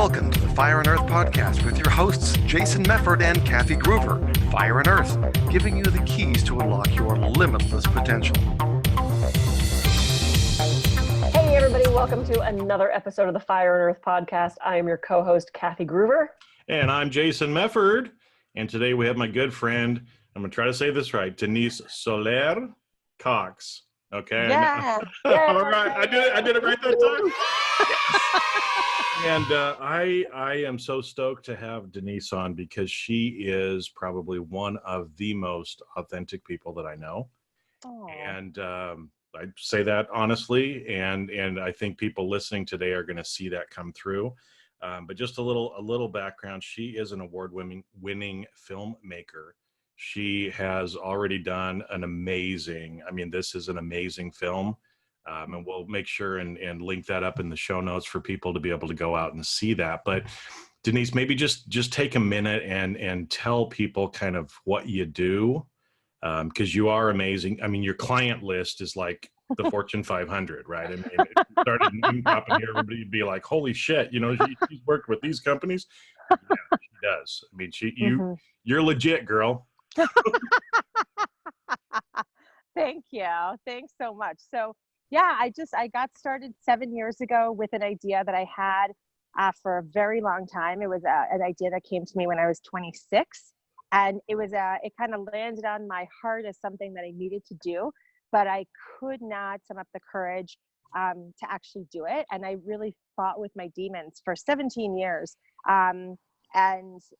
Welcome to the Fire and Earth podcast with your hosts, Jason Mefford and Kathy Groover. Fire and Earth, giving you the keys to unlock your limitless potential. Hey everybody, welcome to another episode of the Fire and Earth podcast. I am your co-host, Kathy Groover. And I'm Jason Mefford. And today we have my good friend, I'm going to try to say this right, Denise Soler Cox. Okay? Yeah. All right. I did it right that time. And I am so stoked to have Denise on because she is probably one of the most authentic people that I know. Aww. And I say that honestly, and I think people listening today are going to see that come through. But just a little background: she is an award-winning filmmaker. She has already done an amazing. I mean, this is an amazing film. And we'll make sure and link that up in the show notes for people to be able to go out and see that. But Denise, maybe just take a minute and tell people kind of what you do, because you are amazing. I mean, your client list is like the Fortune 500, right? I mean, if you started name dropping here, everybody'd be like, "Holy shit!" You know, she's worked with these companies. Yeah, she does. I mean, you're legit, girl. Thank you. Thanks so much. So. Yeah, I got started 7 years ago with an idea that I had for a very long time. It was an idea that came to me when I was 26, and it kind of landed on my heart as something that I needed to do, but I could not summon up the courage to actually do it. And I really fought with my demons for 17 years. And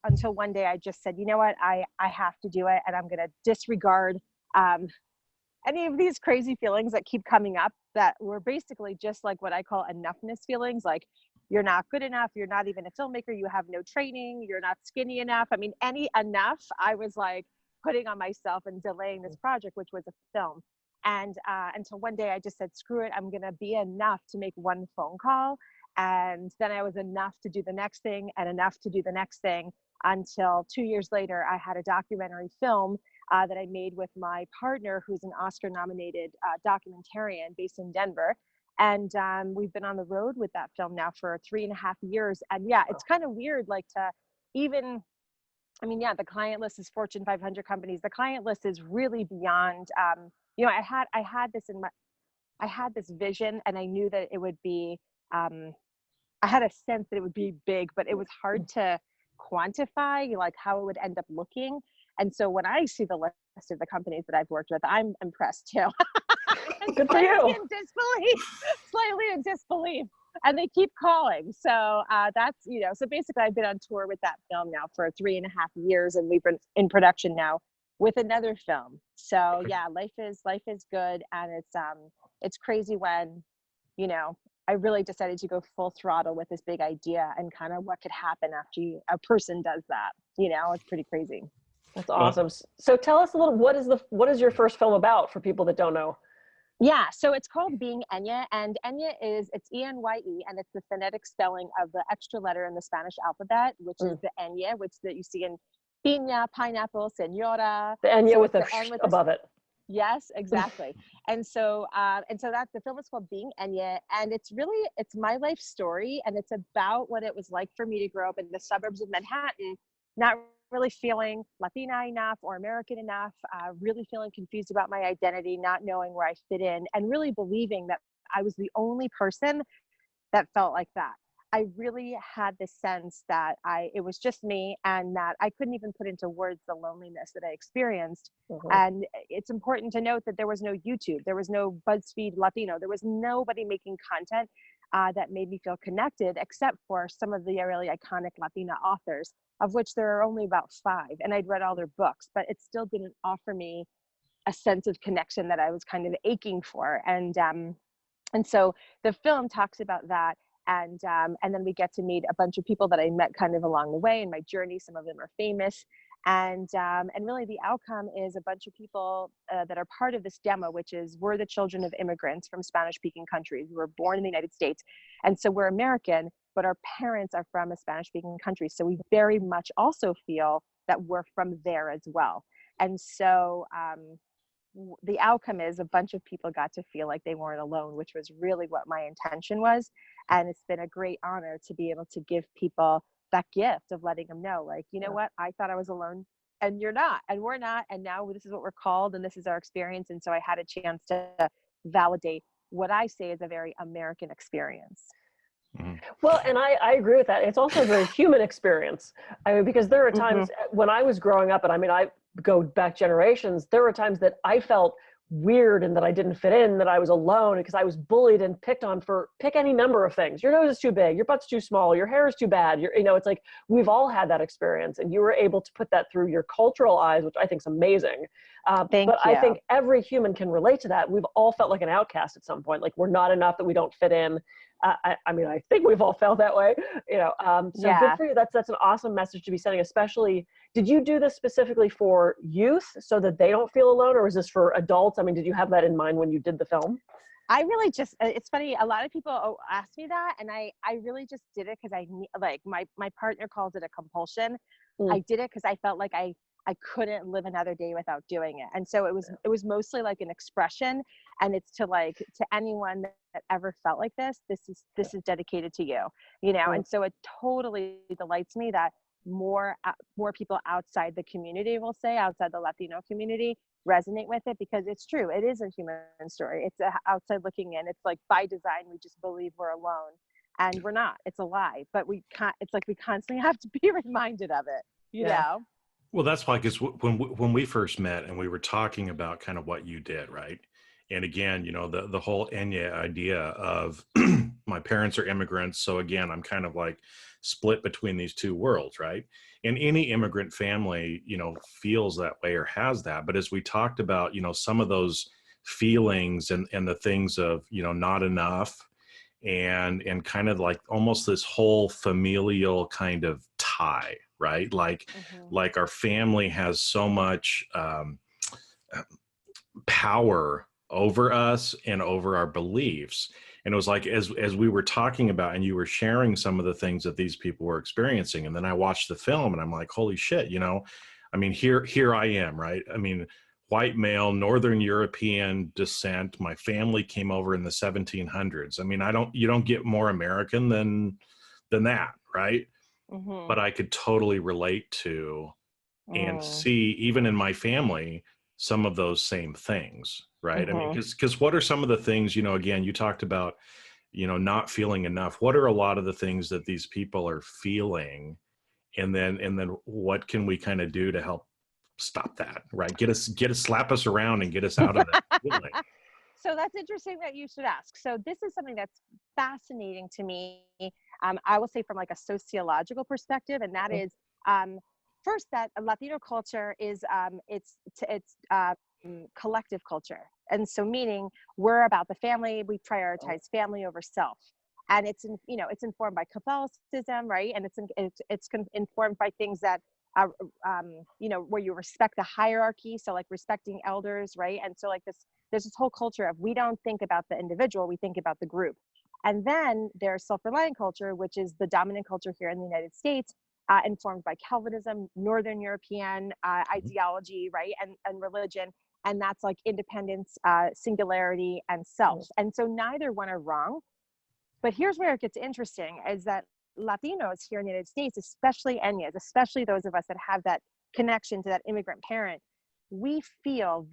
until one day I just said, you know what, I have to do it, and I'm going to disregard any of these crazy feelings that keep coming up that were basically just like what I call enoughness feelings. Like, you're not good enough. You're not even a filmmaker. You have no training. You're not skinny enough. I mean, any enough I was like putting on myself and delaying this project, which was a film. And until one day I just said, screw it. I'm going to be enough to make one phone call. And then I was enough to do the next thing and enough to do the next thing, until 2 years later, I had a documentary film that I made with my partner, who's an Oscar-nominated documentarian based in Denver. And we've been on the road with that film now for 3.5 years. And yeah, it's kind of weird, like the client list is Fortune 500 companies. The client list is really beyond, I had this vision, and I knew that it would be, I had a sense that it would be big, but it was hard to quantify like how it would end up looking. And so when I see the list of the companies that I've worked with, I'm impressed too. Good for you. Slightly in disbelief. And they keep calling. So that's, so basically I've been on tour with that film now for 3.5 years, and we've been in production now with another film. So yeah, life is good. And it's crazy when, I really decided to go full throttle with this big idea, and kind of what could happen after a person does that. It's pretty crazy. That's awesome. So tell us a little, what is your first film about for people that don't know? Yeah, so it's called Being Enya, and Enya it's E-N-Y-E, and it's the phonetic spelling of the extra letter in the Spanish alphabet, which is the Enya, which that you see in piña, pineapple, señora. The Enya so with the above it. Yes, exactly. And so that's the film is called Being Enya, and it's my life story, and it's about what it was like for me to grow up in the suburbs of Manhattan, not really feeling Latina enough or American enough, really feeling confused about my identity, not knowing where I fit in, and really believing that I was the only person that felt like that. I really had this sense that it was just me, and that I couldn't even put into words the loneliness that I experienced. And it's important to note that there was no YouTube, there was no BuzzFeed Latino, there was nobody making content that made me feel connected, except for some of the really iconic Latina authors, of which there are only about 5. And I'd read all their books, but it still didn't offer me a sense of connection that I was kind of aching for. And so the film talks about that. And then we get to meet a bunch of people that I met kind of along the way in my journey. Some of them are famous. And really the outcome is a bunch of people that are part of this demo, which is we're the children of immigrants from Spanish-speaking countries. We were born in the United States. And so we're American, but our parents are from a Spanish-speaking country. So we very much also feel that we're from there as well. And so the outcome is a bunch of people got to feel like they weren't alone, which was really what my intention was. And it's been a great honor to be able to give people that gift of letting them know, like, you know what, I thought I was alone and you're not, and we're not. And now this is what we're called and this is our experience. And so I had a chance to validate what I say is a very American experience. Well, and I agree with that. It's also a very human experience. I mean, because there are times when I was growing up, and I mean, I go back generations, there were times that I felt weird and that I didn't fit in, that I was alone because I was bullied and picked on for pick any number of things. Your nose is too big, your butt's too small, your hair is too bad. It's like we've all had that experience, and you were able to put that through your cultural eyes, which I think is amazing. Thank you. I think every human can relate to that. We've all felt like an outcast at some point, like we're not enough, that we don't fit in. I mean, I think we've all felt that way, so good for you. That's an awesome message to be sending, especially, did you do this specifically for youth so that they don't feel alone, or is this for adults? I mean, did you have that in mind when you did the film? I really just, it's funny, a lot of people ask me that, and I really just did it because my partner calls it a compulsion. I did it because I felt like I couldn't live another day without doing it. And so it was mostly like an expression, and it's to anyone that ever felt like this is dedicated to you, And so it totally delights me that more people outside the community, outside the Latino community, resonate with it, because it's true. It is a human story. It's outside looking in. It's like by design, we just believe we're alone, and we're not. It's a lie, but it's like we constantly have to be reminded of it, you know? Well, that's why, because when we first met and we were talking about kind of what you did, right? And again, the whole Enya idea of my parents are immigrants. So again, I'm kind of like split between these two worlds, right? And any immigrant family, feels that way or has that. But as we talked about, some of those feelings and the things of, not enough, and kind of like almost this whole familial kind of tie, right? Like our family has so much power over us and over our beliefs. And it was like, as we were talking about, and you were sharing some of the things that these people were experiencing, and then I watched the film and I'm like, holy shit, I mean, here I am, right? I mean, white male, Northern European descent. My family came over in the 1700s. I mean, you don't get more American than that, right? But I could totally relate to and see, even in my family, some of those same things, right? I mean, because what are some of the things, again, you talked about, not feeling enough. What are a lot of the things that these people are feeling? And then what can we kind of do to help stop that, right? Slap us around and get us out of that feeling. So that's interesting that you should ask. So this is something that's fascinating to me. I will say from like a sociological perspective, and that is first that Latino culture is it's collective culture, and so meaning we're about the family. We prioritize family over self, and it's informed by Catholicism, right? And it's informed by things that where you respect the hierarchy, so like respecting elders, right? And so like there's this whole culture of we don't think about the individual, we think about the group. And then there's self-reliant culture, which is the dominant culture here in the United States, informed by Calvinism, Northern European ideology, right? And religion. And that's like independence, singularity, and self. And so neither one are wrong. But here's where it gets interesting, is that Latinos here in the United States, especially Enyas, especially those of us that have that connection to that immigrant parent, we feel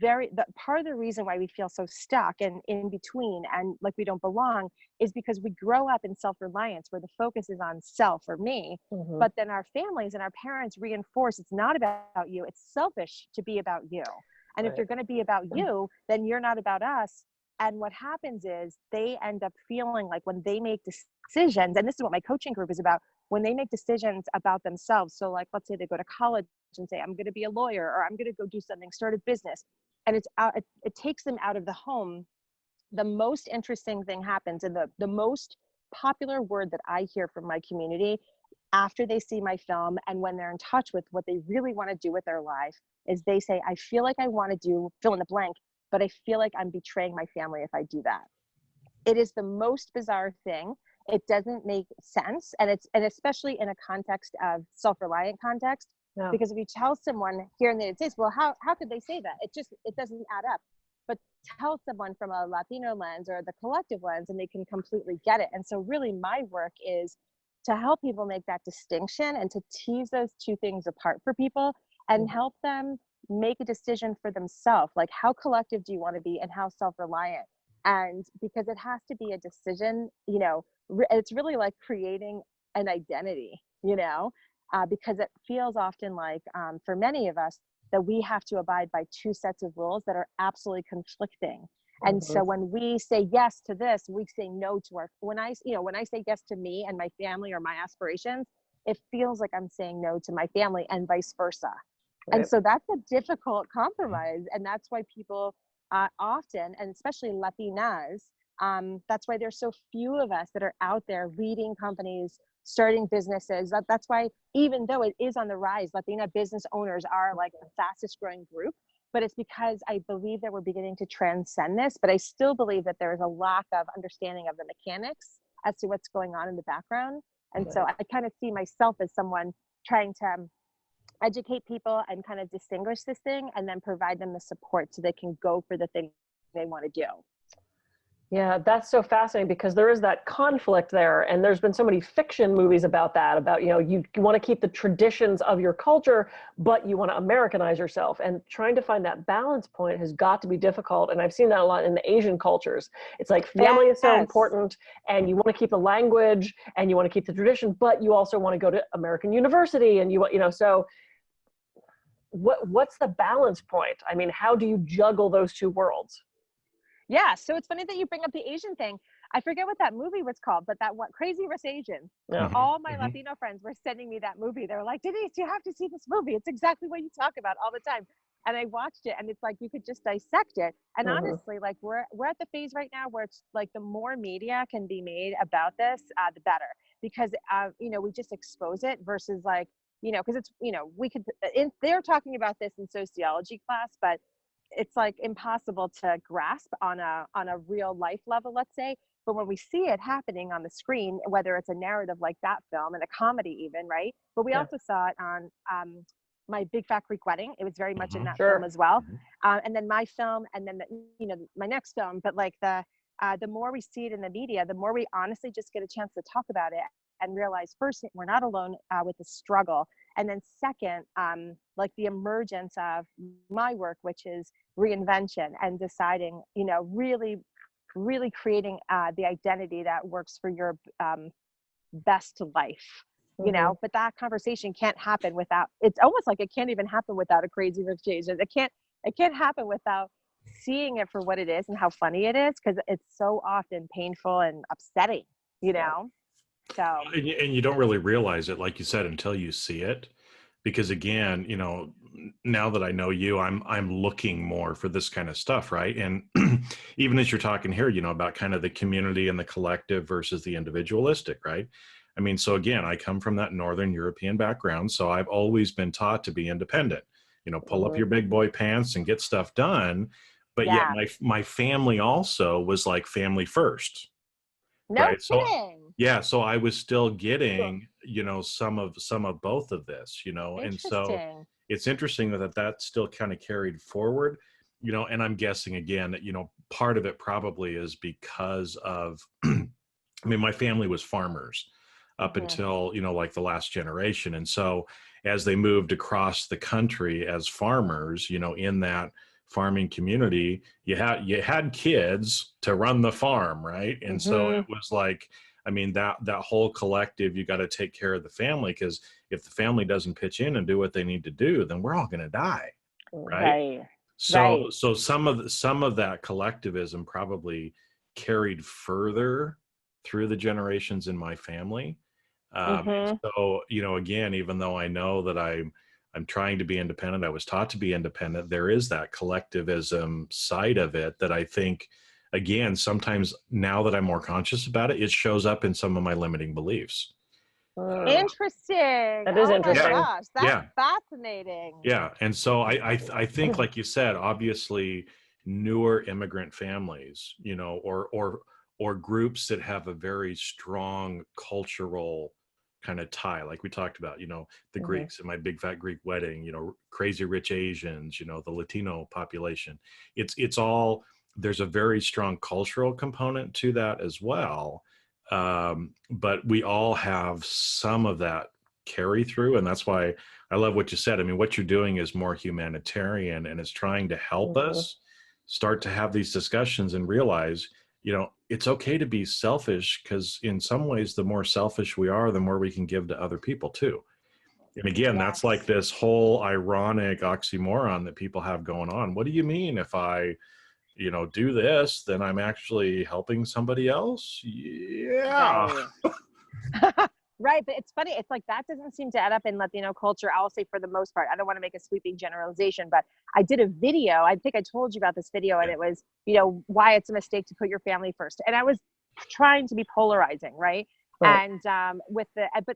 part of the reason why we feel so stuck and in between and like we don't belong is because we grow up in self-reliance, where the focus is on self or me, but then our families and our parents reinforce it's not about you, it's selfish to be about you. And if they're going to be about you, then you're not about us. And what happens is they end up feeling like when they make decisions, and this is what my coaching group is about, when they make decisions about themselves. So like, let's say they go to college and say, I'm going to be a lawyer, or I'm going to go do something, start a business. And it takes them out of the home. The most interesting thing happens, and the most popular word that I hear from my community after they see my film and when they're in touch with what they really want to do with their life is they say, I feel like I want to do fill in the blank, but I feel like I'm betraying my family if I do that. It is the most bizarre thing. It doesn't make sense. And especially in a context of self-reliant context, because if you tell someone here in the United States, well, how could they say that? It doesn't add up. but tell someone from a Latino lens or the collective lens, and they can completely get it. And so really my work is to help people make that distinction and to tease those two things apart for people and help them make a decision for themselves. Like, how collective do you want to be and how self-reliant? And because it has to be a decision, you know, it's really like creating an identity, you know, because it feels often like for many of us that we have to abide by two sets of rules that are absolutely conflicting. And so when we say yes to this, we say no to our, when I say yes to me and my family or my aspirations, it feels like I'm saying no to my family and vice versa. Right. And so that's a difficult compromise. And that's why people often, and especially Latinas, that's why there's so few of us that are out there leading companies, starting businesses. That's why, even though it is on the rise, Latina business owners are like the fastest growing group, but it's because I believe that we're beginning to transcend this, but I still believe that there is a lack of understanding of the mechanics as to what's going on in the background. And so I kind of see myself as someone trying to educate people and kind of distinguish this thing and then provide them the support so they can go for the thing they want to do. Yeah, that's so fascinating because there is that conflict there. And there's been so many fiction movies about that, about, you know, you want to keep the traditions of your culture, but you want to Americanize yourself. And trying to find that balance point has got to be difficult. And I've seen that a lot in the Asian cultures. It's like family is so important and you want to keep the language and you want to keep the tradition, but you also want to go to American university and you know, so what's the balance point? I mean, how do you juggle those two worlds? Yeah, so it's funny that you bring up the Asian thing. I forget what that movie was called, but that one, Crazy Rich Asians. Yeah. All my Latino friends were sending me that movie. They were like, Denise, you have to see this movie. It's exactly what you talk about all the time. And I watched it, and it's like you could just dissect it. And honestly, like we're at the phase right now where it's like the more media can be made about this, the better, because you know, we just expose it versus like, you know, because it's, you know, we could. They're talking about this in sociology class, but it's like impossible to grasp on a real life level, let's say. But when we see it happening on the screen, whether it's a narrative like that film and a comedy even, right? But we also saw it on My Big Fat Greek Wedding. It was very much in that film as well. And then my film, and then my next film. But like the more we see it in the media, the more we honestly just get a chance to talk about it and realize, first, we're not alone with the struggle. And then second, like the emergence of my work, which is reinvention and deciding, you know, really creating the identity that works for your best life, you know, but that conversation can't happen without, it's almost like it can't even happen without a Crazy Rich Asians. It can't happen without seeing it for what it is and how funny it is, because it's so often painful and upsetting, you know? So, and you don't really realize it, like you said, until you see it. Because again, you know, now that I know you, I'm looking more for this kind of stuff, right? And even as you're talking here, you know, about kind of the community and the collective versus the individualistic, right? I mean, so again, I come from that Northern European background, so I've always been taught to be independent. You know, pull up your big boy pants and get stuff done. But yet my family also was like family first. No right? kidding. So I was still getting, you know, some of both of this, you know, and so it's interesting that still kind of carried forward, you know, and I'm guessing again that, you know, part of it probably is because of, I mean, my family was farmers up until, you know, like the last generation. And so as they moved across the country as farmers, you know, in that farming community, you had kids to run the farm, right? And so it was like, I mean, that whole collective, you got to take care of the family, because if the family doesn't pitch in and do what they need to do, then we're all going to die, right? So some of that collectivism probably carried further through the generations in my family. So, you know, again, even though I know that I'm trying to be independent, I was taught to be independent, there is that collectivism side of it that I think, again, sometimes now that I'm more conscious about it, it shows up in some of my limiting beliefs. Interesting. That is interesting. My gosh, that's fascinating. Yeah. And so I think, like you said, obviously newer immigrant families, you know, or groups that have a very strong cultural kind of tie, like we talked about, the Mhm. Greeks in My Big Fat Greek Wedding, Crazy Rich Asians, the Latino population. It's all, there's a very strong cultural component to that as well. But we all have some of that carry through. And that's why I love what you said. I mean, what you're doing is more humanitarian, and it's trying to help Mhm. us start to have these discussions and realize, it's okay to be selfish, because in some ways, the more selfish we are, the more we can give to other people too. And again, that's like Yes. this whole ironic oxymoron that people have going on. What do you mean if I, do this, then I'm actually helping somebody else? Yeah. Right. Right. But it's funny. It's like that doesn't seem to add up in Latino culture. I'll say for the most part. I don't want to make a sweeping generalization, but I did a video. I think I told you about this video, and it was, why it's a mistake to put your family first. And I was trying to be polarizing, right? Right. And but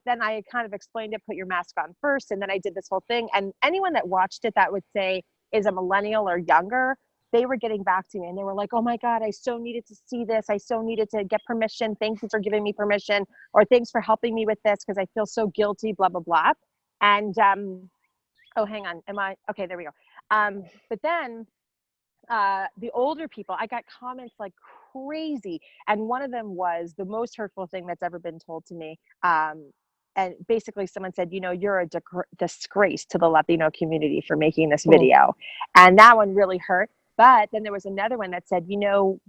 then I kind of explained it, put your mask on first. And then I did this whole thing. And anyone that watched it that would say is a millennial or younger, they were getting back to me and they were like, oh my God, I so needed to see this. I so needed to get permission. Thank you for giving me permission, or thanks for helping me with this, because I feel so guilty, blah, blah, blah. And, oh, hang on. Okay, there we go. But then the older people, I got comments like crazy. And one of them was the most hurtful thing that's ever been told to me. And basically someone said, you're a disgrace to the Latino community for making this video. And that one really hurt. But then there was another one that said,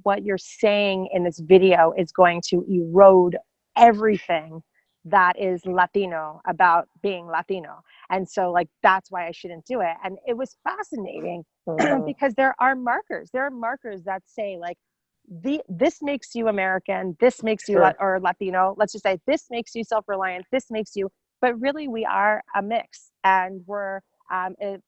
what you're saying in this video is going to erode everything that is Latino about being Latino. And so like, that's why I shouldn't do it. And it was fascinating because there are markers that say like, this makes you American, this makes you or Latino, let's just say this makes you self-reliant, this makes you, but really we are a mix, and we're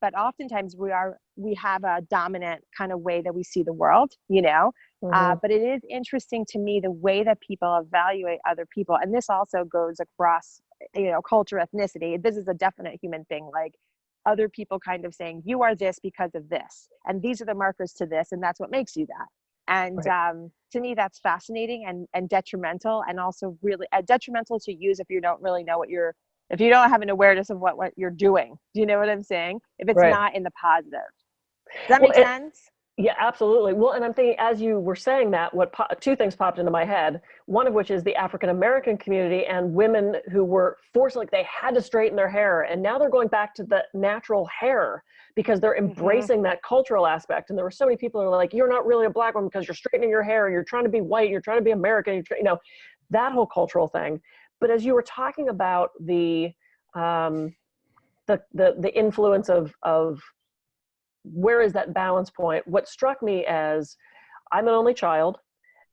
but oftentimes we have a dominant kind of way that we see the world, but it is interesting to me the way that people evaluate other people. And this also goes across, culture, ethnicity. This is a definite human thing. Like other people kind of saying, you are this because of this, and these are the markers to this, and that's what makes you that. And to me, that's fascinating and detrimental, and also really detrimental to use if you don't really know if you don't have an awareness of what you're doing. Do you know what I'm saying? If it's not in the positive. Does that make sense? Yeah, absolutely. Well, and I'm thinking, as you were saying that, two things popped into my head. One of which is the African-American community and women who were forced, like they had to straighten their hair. And now they're going back to the natural hair because they're embracing that cultural aspect. And there were so many people who are like, you're not really a Black woman because you're straightening your hair, and you're trying to be white, you're trying to be American, that whole cultural thing. But as you were talking about the influence of where is that balance point, what struck me as, I'm an only child,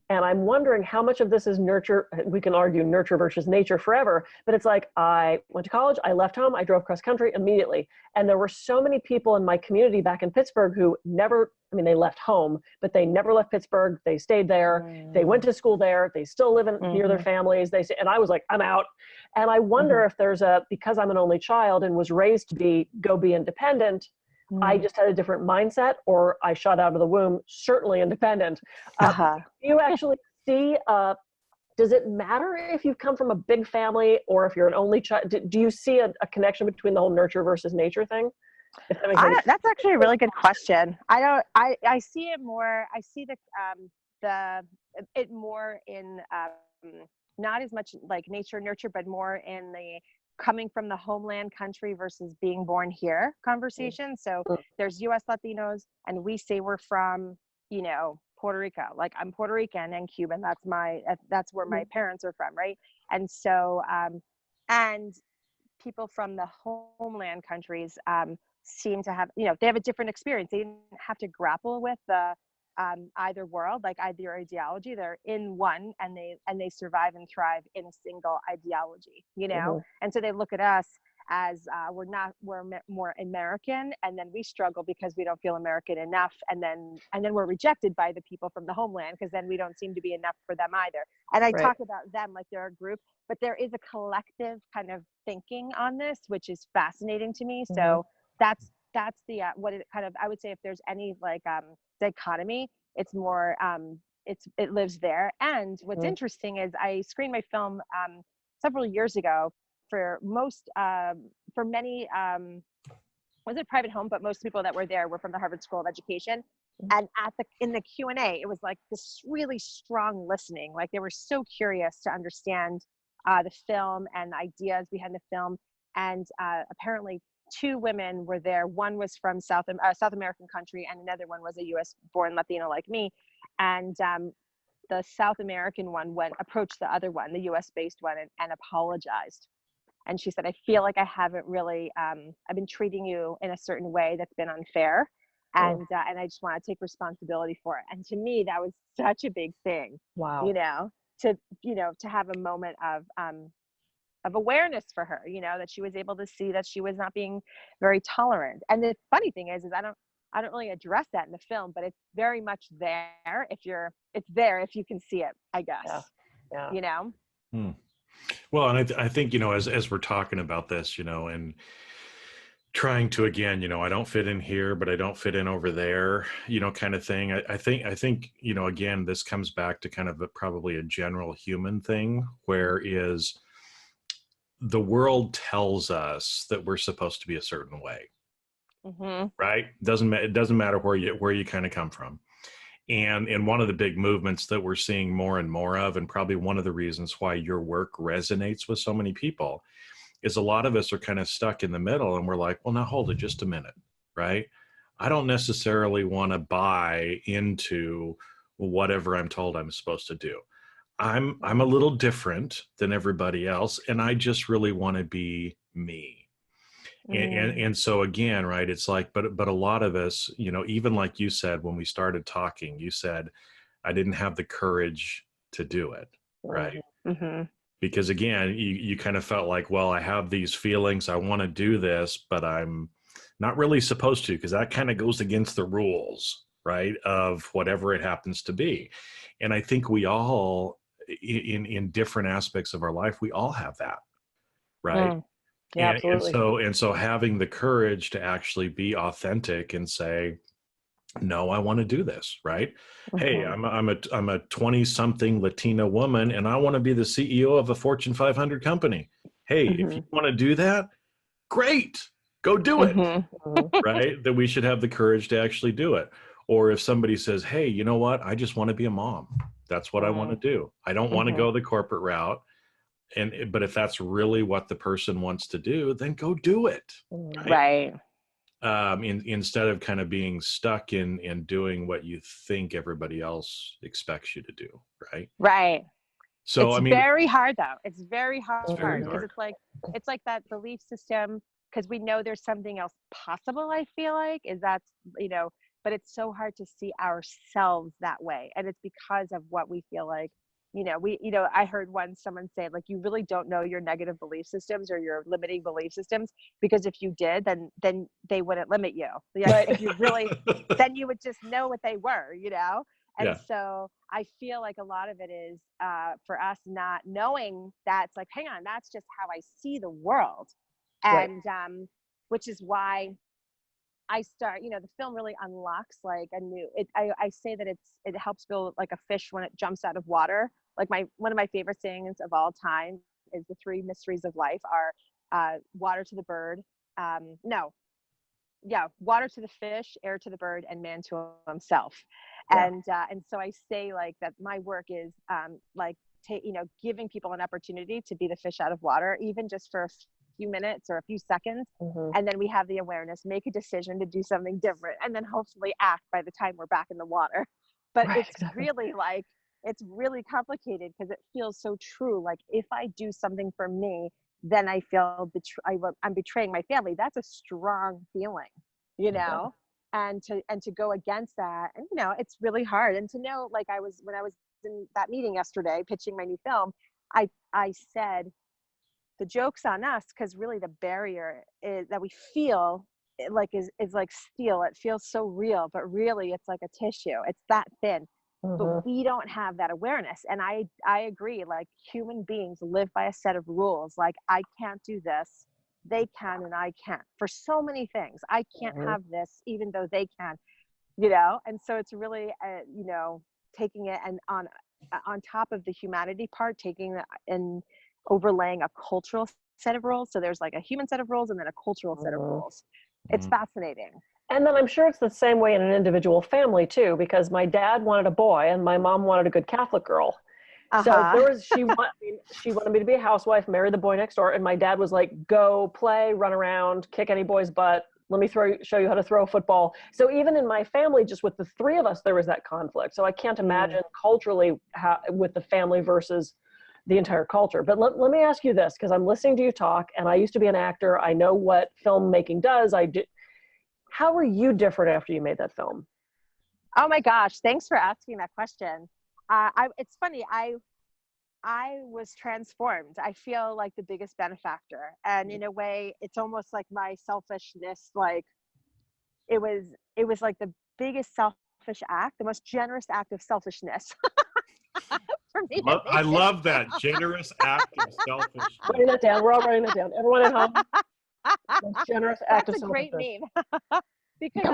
and I'm wondering how much of this is nurture. We can argue nurture versus nature forever, but it's like I went to college, I left home, I drove cross country immediately. And there were so many people in my community back in Pittsburgh who they left home, but they never left Pittsburgh. They stayed there. They went to school there. They still live near their families. And I was like, I'm out. And I wonder if there's because I'm an only child and was raised to go be independent, I just had a different mindset, or I shot out of the womb, certainly independent. Do you actually see, does it matter if you've come from a big family or if you're an only child? Do you see a connection between the whole nurture versus nature thing? That's actually a really good question. I see it more, I see it more in, not as much like nature, nurture, but more in the coming from the homeland country versus being born here conversation. So there's US Latinos, and we say we're from, Puerto Rico. Like I'm Puerto Rican and Cuban. That's where my parents are from, right? And so, and people from the homeland countries seem to have, they have a different experience. They didn't have to grapple with the either world, like either ideology. They're in one, and they survive and thrive in a single ideology, and so they look at us as we're more American, and then we struggle because we don't feel American enough, and then we're rejected by the people from the homeland because then we don't seem to be enough for them either. And I talk about them like they're a group, but there is a collective kind of thinking on this, which is fascinating to me. So that's the what it kind of, I would say, if there's any like dichotomy, it's more it lives there. And what's interesting is I screened my film several years ago for most, for many, wasn't private home, but most people that were there were from the Harvard School of Education. And in the Q&A, it was like this really strong listening. Like they were so curious to understand the film and the ideas behind the film. And apparently 2 women were there. One was from South American country, and another one was a U.S. born Latino like me. And the South American one approached the other one, the U.S. based one, and apologized. And she said, I feel like I haven't really, I've been treating you in a certain way that's been unfair. And I just want to take responsibility for it. And to me, that was such a big thing. Wow. To have a moment of awareness for her, that she was able to see that she was not being very tolerant. And the funny thing is I don't really address that in the film, but it's very much there it's there if you can see it, I guess. Yeah. Well, and I think, as we're talking about this, and trying to, again, I don't fit in here, but I don't fit in over there, kind of thing. I think, again, this comes back to kind of probably a general human thing, where is the world tells us that we're supposed to be a certain way, right? It doesn't matter where you kind of come from. And one of the big movements that we're seeing more and more of, and probably one of the reasons why your work resonates with so many people, is a lot of us are kind of stuck in the middle, and we're like, well, now hold it just a minute, right? I don't necessarily want to buy into whatever I'm told I'm supposed to do. I'm a little different than everybody else, and I just really want to be me. And so again, right, it's like, but a lot of us, even like you said, when we started talking, you said, I didn't have the courage to do it, right? Because again, you kind of felt like, well, I have these feelings, I want to do this, but I'm not really supposed to, because that kind of goes against the rules, right, of whatever it happens to be. And I think we all, in different aspects of our life, we all have that, right? Yeah, absolutely. And so having the courage to actually be authentic and say, no, I want to do this, right? Hey, I'm a 20-something Latina woman, and I want to be the CEO of a Fortune 500 company. Hey, if you want to do that, great, go do it, right? That we should have the courage to actually do it. Or if somebody says, hey, you know what? I just want to be a mom. That's what I want to do. I don't want to go the corporate route. But if that's really what the person wants to do, then go do it. Right. Instead of kind of being stuck in doing what you think everybody else expects you to do. Right. Right. So, it's very hard though. It's very hard very because hard. it's like that belief system, because we know there's something else possible. I feel like but it's so hard to see ourselves that way. And it's because of what we feel like. I heard someone say, like, you really don't know your negative belief systems or your limiting belief systems, because if you did, then they wouldn't limit you. Like, if you really, then you would just know what they were, And so I feel like a lot of it is for us not knowing that it's like, hang on, that's just how I see the world. And which is why I start, the film really unlocks like a new, I say that it helps build like a fish when it jumps out of water. Like one of my favorite sayings of all time is the 3 mysteries of life are water to the bird. Water to the fish, air to the bird, and man to himself. And so I say like that my work is giving people an opportunity to be the fish out of water, even just for a few minutes or a few seconds. And then we have the awareness, make a decision to do something different, and then hopefully act by the time we're back in the water. But it's really complicated because it feels so true. Like, if I do something for me, then I feel I'm betraying my family. That's a strong feeling, and to go against that. And, it's really hard. And to know, like, when I was in that meeting yesterday, pitching my new film, I said, the joke's on us, because really the barrier is that we feel is like steel. It feels so real, but really it's like a tissue. It's that thin. But we don't have that awareness. And I agree, like, human beings live by a set of rules. Like, I can't do this, they can, and I can't. For so many things, I can't have this, even though they can, And so it's really, taking it and on top of the humanity part, taking it and overlaying a cultural set of rules. So there's like a human set of rules and then a cultural set of rules. It's fascinating. And then I'm sure it's the same way in an individual family too, because my dad wanted a boy and my mom wanted a good Catholic girl. So there was, she wanted me to be a housewife, marry the boy next door. And my dad was like, go play, run around, kick any boy's butt. Let me show you how to throw a football. So even in my family, just with the three of us, there was that conflict. So I can't imagine culturally how, with the family versus the entire culture. But let me ask you this, because I'm listening to you talk and I used to be an actor. I know what filmmaking does. How were you different after you made that film? Oh my gosh. Thanks for asking that question. It's funny. I was transformed. I feel like the biggest benefactor. And in a way, it's almost like my selfishness. Like it was like the biggest selfish act, the most generous act of selfishness. For me. I love that generous act of selfishness. Writing that down. We're all writing that down. Everyone at home. Most generous act of selfishness. That's a great meme. Because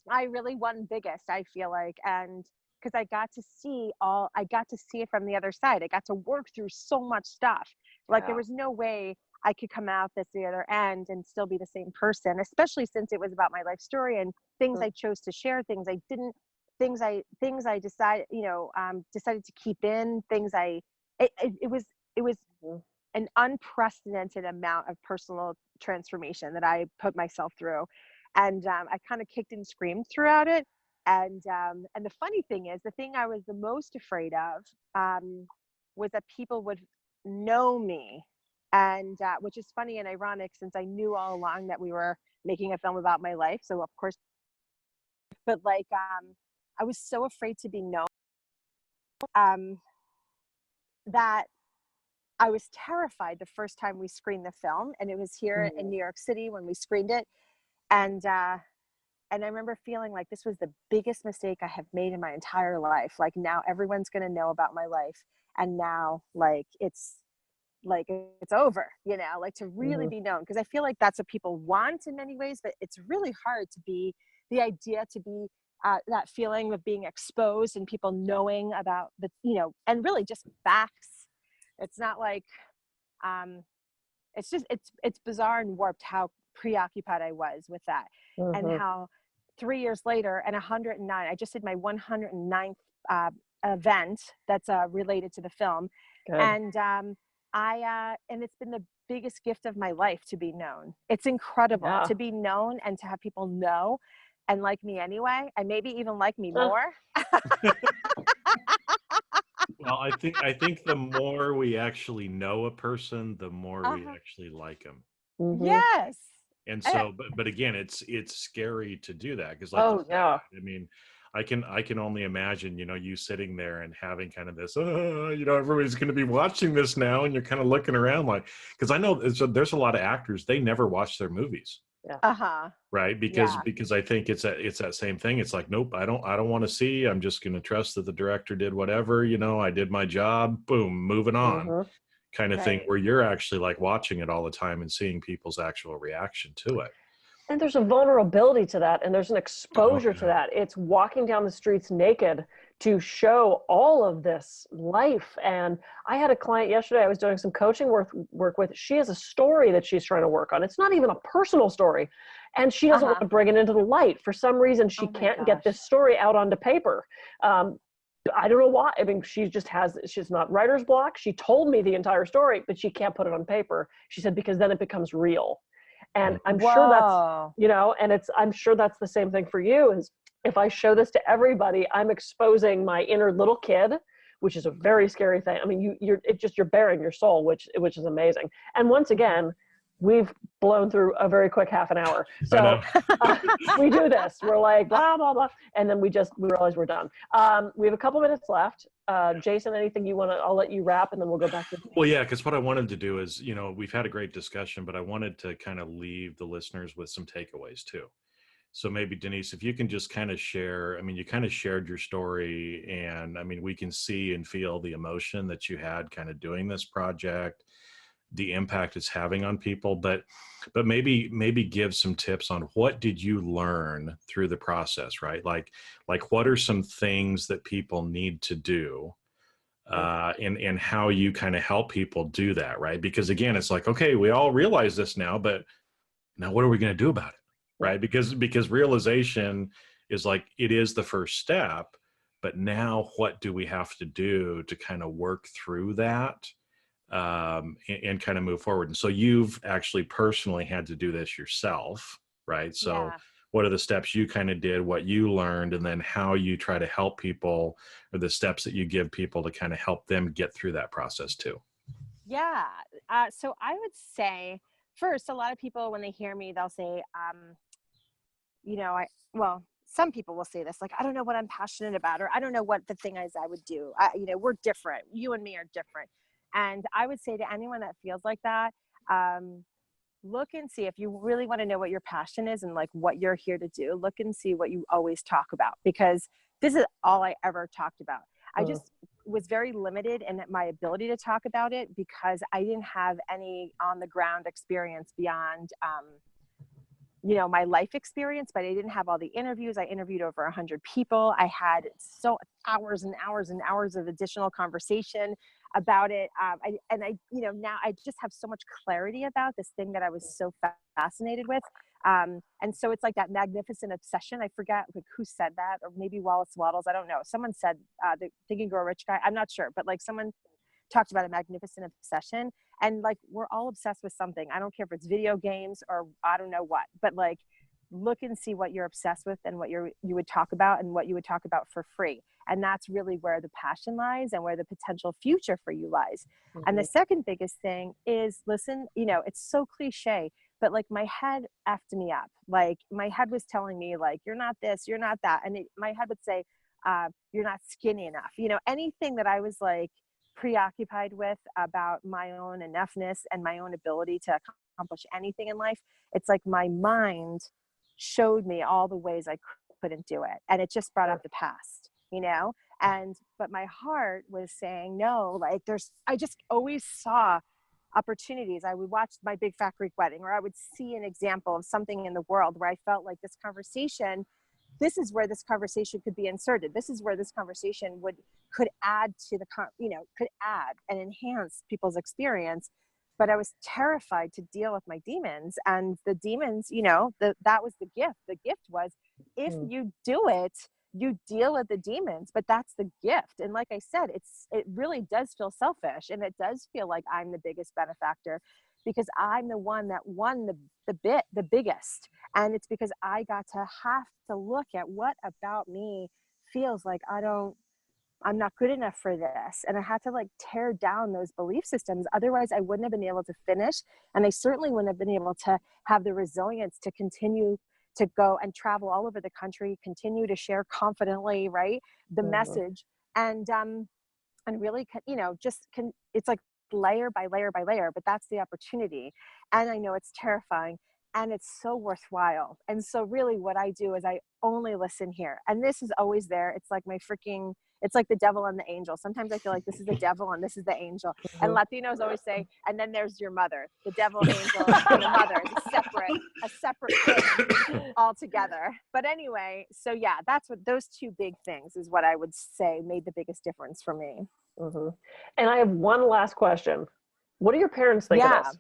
I really won biggest, I feel like. And because I got to see it from the other side. I got to work through so much stuff. Like there was no way I could come out the other end and still be the same person, especially since it was about my life story and things I chose to share, things I didn't, things I decided, decided to keep in, it was an unprecedented amount of personal transformation that I put myself through. And I kind of kicked and screamed throughout it. And the funny thing is, the thing I was the most afraid of was that people would know me. And which is funny and ironic, since I knew all along that we were making a film about my life. So of course, but like, I was so afraid to be known that I was terrified the first time we screened the film, and it was here in New York City when we screened it. And I remember feeling like this was the biggest mistake I have made in my entire life. Like now everyone's going to know about my life. And now it's over, like to really be known. Cause I feel like that's what people want in many ways, but it's really hard to be that feeling of being exposed and people knowing about and really just facts. It's not like, it's bizarre and warped how preoccupied I was with that. And how 3 years later and 109, I just did my 109th event that's related to the film. Good. And and it's been the biggest gift of my life to be known. It's incredible to be known and to have people know and like me anyway, and maybe even like me more. Well, I think the more we actually know a person, the more we actually like them. Yes. And so, but again, it's scary to do that because, I mean, I can only imagine, you sitting there and having kind of this, everybody's going to be watching this now, and you're kind of looking around like, because I know there's a lot of actors, they never watch their movies. Yeah. Right. Because I think it's that same thing. It's like, nope, I don't want to see. I'm just going to trust that the director did whatever, I did my job, boom, moving on. Kind of thing where you're actually like watching it all the time and seeing people's actual reaction to it. And there's a vulnerability to that, and there's an exposure to that. It's walking down the streets naked to show all of this life. And I had a client yesterday I was doing some coaching work with. She has a story that she's trying to work on. It's not even a personal story. And she doesn't want to bring it into the light. For some reason, she can't get this story out onto paper. I don't know why. I mean, she's not writer's block. She told me the entire story, but she can't put it on paper. She said, because then it becomes real. And I'm sure that's, I'm sure that's the same thing for you. Is if I show this to everybody, I'm exposing my inner little kid, which is a very scary thing. I mean, you're bearing your soul, which is amazing. And once again, we've blown through a very quick half an hour. So we do this. We're like, blah, blah, blah. And then we realize we're done. We have a couple minutes left. Jason, anything you want to, I'll let you wrap and then we'll go back to. Well, yeah, because what I wanted to do is, we've had a great discussion, but I wanted to kind of leave the listeners with some takeaways too. So maybe Denise, if you can just kind of share, I mean, you kind of shared your story and I mean, we can see and feel the emotion that you had kind of doing this project, the impact it's having on people, but maybe give some tips on what did you learn through the process, right? Like what are some things that people need to do in how you kind of help people do that, right? Because again, it's like, okay, we all realize this now, but now what are we going to do about it, right? Because realization is like, it is the first step, but now what do we have to do to kind of work through that, and kind of move forward? And so you've actually personally had to do this yourself, right? So Yeah. what are the steps you kind of did, what you learned, and then how you try to help people, or the steps that you give people to kind of help them get through that process too? Yeah. So I would say, first, a lot of people, when they hear me, they'll say, well, some people will say this, like, I don't know what I'm passionate about, or I don't know what the thing is I would do. We're different. You and me are different. And I would say to anyone that feels like that, look and see if you really want to know what your passion is and like what you're here to do. Look and see what you always talk about, because this is all I ever talked about. I just was very limited in my ability to talk about it because I didn't have any on the ground experience beyond, my life experience, but I didn't have all the interviews. I interviewed over 100 people. I had hours and hours and hours of additional conversation about it. Now I just have so much clarity about this thing that I was so fascinated with. And so it's like that magnificent obsession. I forget who said that, or maybe Wallace Waddles. I don't know. Someone said the Think and Grow Rich guy. I'm not sure, but like someone talked about a magnificent obsession, and like we're all obsessed with something. I don't care if it's video games or I don't know what, but like look and see what you're obsessed with and what you would talk about and what you would talk about for free. And that's really where the passion lies and where the potential future for you lies. And the second biggest thing is, listen, it's so cliche, but like my head effed me up. Like my head was telling me like, you're not this, you're not that. And my head would say, you're not skinny enough. Anything that I was like preoccupied with about my own enoughness and my own ability to accomplish anything in life, it's like my mind showed me all the ways I couldn't do it. And it just brought up the past, but my heart was saying, no, like I just always saw opportunities. I would watch My Big Fat Greek Wedding, or I would see an example of something in the world where I felt like this is where this conversation could be inserted. This is where this conversation could add to could add and enhance people's experience. But I was terrified to deal with my demons, and the demons, that was the gift. The gift was, if you do it, you deal with the demons, but that's the gift. And like I said, it really does feel selfish, and it does feel like I'm the biggest benefactor because I'm the one that won the biggest. And it's because I got to have to look at what about me feels like I'm not good enough for this. And I had to like tear down those belief systems. Otherwise I wouldn't have been able to finish. And I certainly wouldn't have been able to have the resilience to continue to go and travel all over the country, continue to share confidently, right, the message. And really, it's like layer by layer by layer, but that's the opportunity. And I know it's terrifying and it's so worthwhile. And so really what I do is I only listen here. And this is always there. It's like it's like the devil and the angel. Sometimes I feel like this is the devil and this is the angel. And Latinos always say, and then there's your mother. The devil, angel, and the mother is a separate thing altogether. But anyway, so yeah, that's what those two big things is what I would say made the biggest difference for me. And I have one last question. What do your parents think of this?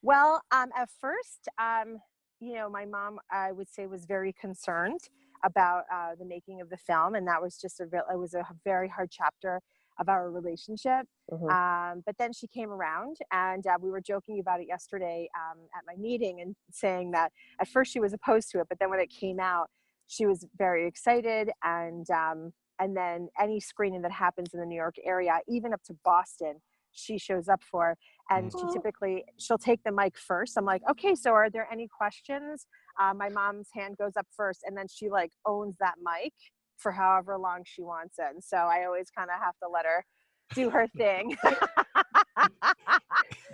Well, at first, my mom, I would say, was very concerned about the making of the film, and that was just it was a very hard chapter of our relationship. But then she came around, and we were joking about it yesterday at my meeting, and saying that at first she was opposed to it, but then when it came out, she was very excited. And then any screening that happens in the New York area, even up to Boston, she shows up for. And she'll take the mic first. I'm like, okay, so are there any questions? My mom's hand goes up first, and then she like owns that mic for however long she wants it. And so I always kind of have to let her do her thing.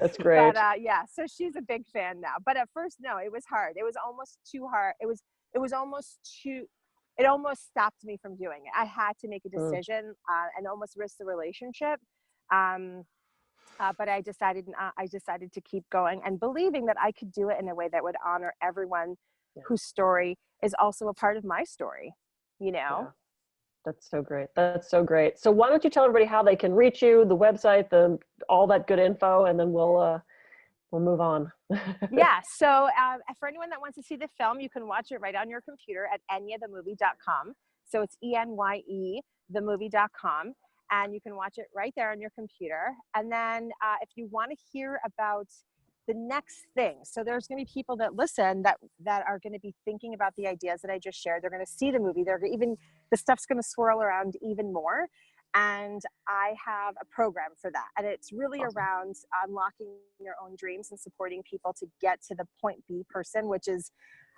That's great. But yeah, so she's a big fan now. But at first, no, it was hard. It was almost too hard. It almost stopped me from doing it. I had to make a decision and almost risk the relationship. But I decided to keep going and believing that I could do it in a way that would honor everyone whose story is also a part of my story, Yeah, That's so great. That's so great. So why don't you tell everybody how they can reach you, the website, all that good info, and then we'll move on. Yeah. So for anyone that wants to see the film, you can watch it right on your computer at enyethemovie.com. So it's ENYE, themovie.com. And you can watch it right there on your computer. And then if you want to hear about the next thing, so there's going to be people that listen that are going to be thinking about the ideas that I just shared. They're going to see the movie. The stuff's going to swirl around even more. And I have a program for that. And it's really around unlocking your own dreams and supporting people to get to the point B person, which is,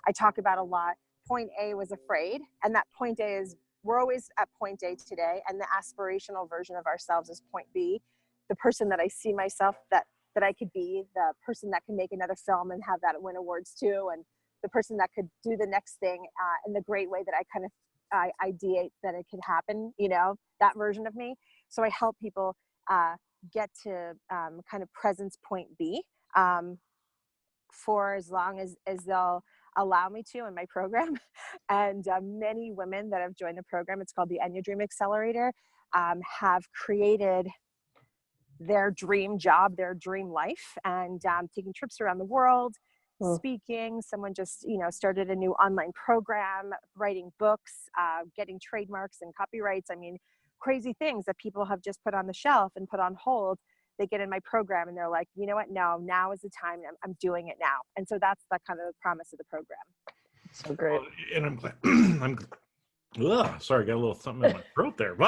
I talk about a lot. Point A was afraid. And that point A is, we're always at point A today. And the aspirational version of ourselves is point B. The person that I see myself that I could be, the person that can make another film and have that win awards too. And the person that could do the next thing in the great way that I kind of ideate that it could happen, that version of me. So I help people get to kind of presence point B for as long as they'll allow me to in my program. And many women that have joined the program, it's called the Enya Dream Accelerator, have created their dream job, their dream life, and taking trips around the world, speaking. Someone just, started a new online program, writing books, getting trademarks and copyrights. I mean, crazy things that people have just put on the shelf and put on hold. They get in my program and they're like, you know what? No, now is the time. I'm doing it now. And so that's the kind of the promise of the program. So great. And I'm glad. Sorry, got a little something in my throat there. We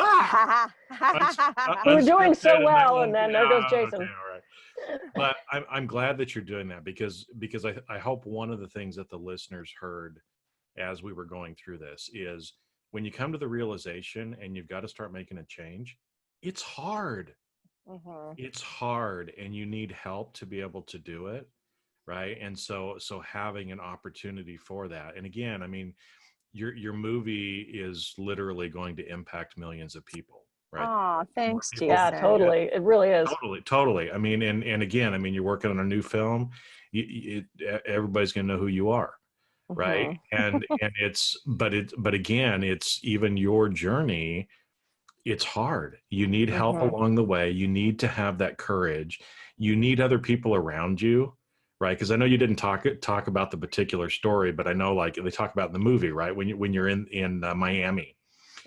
were doing so well, and then there goes Jason. Okay, all right. But I'm glad that you're doing that because I hope one of the things that the listeners heard as we were going through this is when you come to the realization and you've got to start making a change, it's hard. Mm-hmm. It's hard, and you need help to be able to do it, right? And so having an opportunity for that, and again, I mean, your movie is literally going to impact millions of people, right? Oh, thanks, Jason. Yeah, totally. It really is. Totally. I mean, and again, I mean, you're working on a new film. Everybody's going to know who you are, right? Mm-hmm. And but again, it's even your journey. It's hard. You need help along the way. You need to have that courage. You need other people around you, right? Because I know you didn't talk about the particular story, but I know like they talk about in the movie, right? When you're in Miami,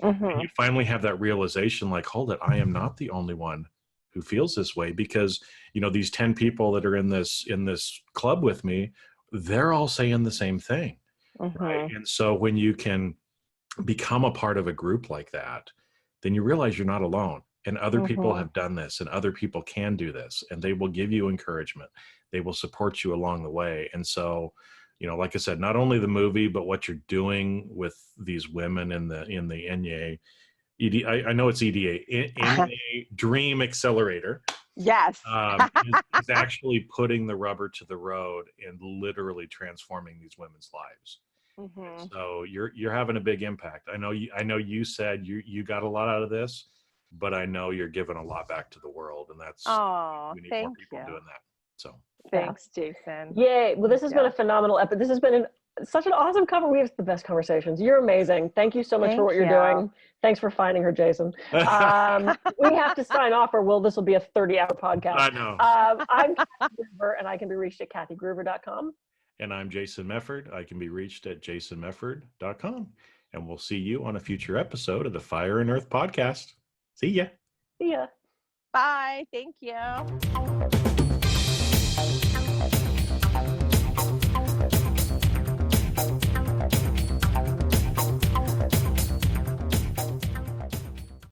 and you finally have that realization, like, hold it, I am not the only one who feels this way, because these 10 people that are in this club with me, they're all saying the same thing, right? And so when you can become a part of a group like that, then you realize you're not alone, and other people have done this, and other people can do this, and they will give you encouragement. They will support you along the way. And so, like I said, not only the movie, but what you're doing with these women in the Enya, I know it's EDA, Enya Dream Accelerator. Yes. is actually putting the rubber to the road and literally transforming these women's lives. So you're having a big impact. I know you said you got a lot out of this, but I know you're giving a lot back to the world, and that's we need more people doing that. So thanks, Jason. Yay. Well, this has been a phenomenal episode. This has been such an awesome cover. We have the best conversations. You're amazing. Thank you so much for what you're doing. Thanks for finding her, Jason. We have to sign off, or this will be a 30-hour podcast. I know. I'm Kathy Gruver, and I can be reached at kathygruver.com. And I'm Jason Mefford. I can be reached at jasonmefford.com. And we'll see you on a future episode of the Fire and Earth podcast. See ya. See ya. Bye. Thank you.